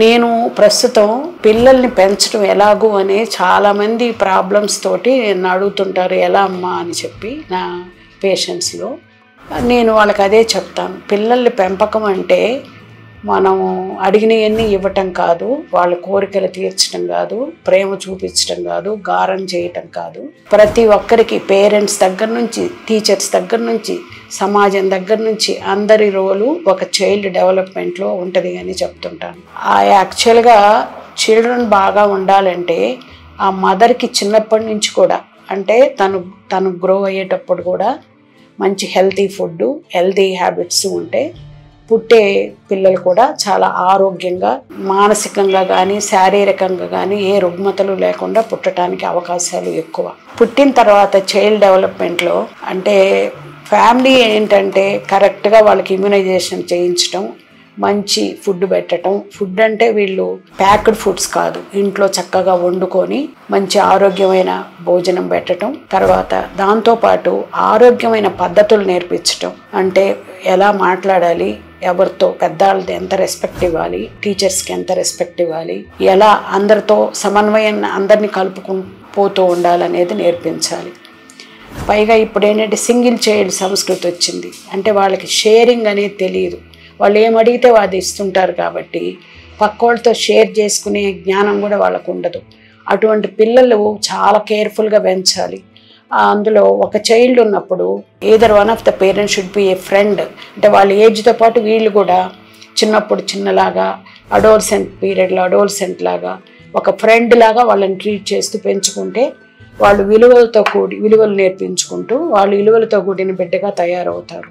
నేను ప్రస్తుతం పిల్లల్ని పెంచడం ఎలాగూ అనే చాలామంది ప్రాబ్లమ్స్ తోటి నన్ను అడుగుతుంటారు, ఎలా అమ్మా అని చెప్పి నా పేషెంట్స్లో. నేను వాళ్ళకి అదే చెప్తాను, పిల్లల్ని పెంపకం అంటే మనము అడిగినవన్నీ ఇవ్వటం కాదు, వాళ్ళ కోరికలు తీర్చడం కాదు, ప్రేమ చూపించడం కాదు, గారం చేయటం కాదు. ప్రతి ఒక్కరికి పేరెంట్స్ దగ్గర నుంచి, టీచర్స్ దగ్గర నుంచి, సమాజం దగ్గర నుంచి అందరి రోలు ఒక చైల్డ్ డెవలప్మెంట్లో ఉంటుంది అని చెప్తుంటాను. యాక్చువల్గా చిల్డ్రన్ బాగా ఉండాలంటే ఆ మదర్కి చిన్నప్పటి నుంచి కూడా, అంటే తను గ్రో అయ్యేటప్పుడు కూడా మంచి హెల్తీ ఫుడ్, హెల్తీ హ్యాబిట్స్ ఉంటే పుట్టే పిల్లలు కూడా చాలా ఆరోగ్యంగా, మానసికంగా కానీ శారీరకంగా కానీ ఏ రుగ్మతలు లేకుండా పుట్టడానికి అవకాశాలు ఎక్కువ. పుట్టిన తర్వాత చైల్డ్ డెవలప్మెంట్లో అంటే ఫ్యామిలీ ఏంటంటే కరెక్ట్గా వాళ్ళకి ఇమ్యునైజేషన్ చేయించడం, మంచి ఫుడ్ పెట్టడం. ఫుడ్ అంటే వీళ్ళు ప్యాక్డ్ ఫుడ్స్ కాదు, ఇంట్లో చక్కగా వండుకొని మంచి ఆరోగ్యమైన భోజనం పెట్టడం. తర్వాత దాంతోపాటు ఆరోగ్యమైన పద్ధతులు నేర్పించడం, అంటే ఎలా మాట్లాడాలి, ఎవరితో పెద్దవాళ్ళది ఎంత రెస్పెక్ట్ ఇవ్వాలి, టీచర్స్కి ఎంత రెస్పెక్ట్ ఇవ్వాలి, ఎలా అందరితో సమన్వయాన్ని అందరినీ కలుపుకుపోతూ ఉండాలనేది నేర్పించాలి. పైగా ఇప్పుడు ఏంటంటే సింగిల్ చైల్డ్ సంస్కృతి వచ్చింది, అంటే వాళ్ళకి షేరింగ్ అనేది తెలియదు. వాళ్ళు ఏమడిగితే అది ఇస్తుంటారు కాబట్టి పక్కోళ్ళతో షేర్ చేసుకునే జ్ఞానం కూడా వాళ్ళకు ఉండదు. అటువంటి పిల్లలు చాలా కేర్ఫుల్గా పెంచాలి. అందులో ఒక చైల్డ్ ఉన్నప్పుడు either one of the parents should be A friend, అంటే వాళ్ళ ఏజ్తో పాటు వీళ్ళు కూడా చిన్నప్పుడు చిన్నలాగా, అడోల్సెంట్ పీరియడ్లో అడోల్సెంట్ లాగా ఒక ఫ్రెండ్ లాగా వాళ్ళని ట్రీట్ చేస్తూ పెంచుకుంటే వాళ్ళు విలువలు నేర్పించుకుంటూ వాళ్ళు విలువలతో కూడిన బిడ్డగా తయారవుతారు.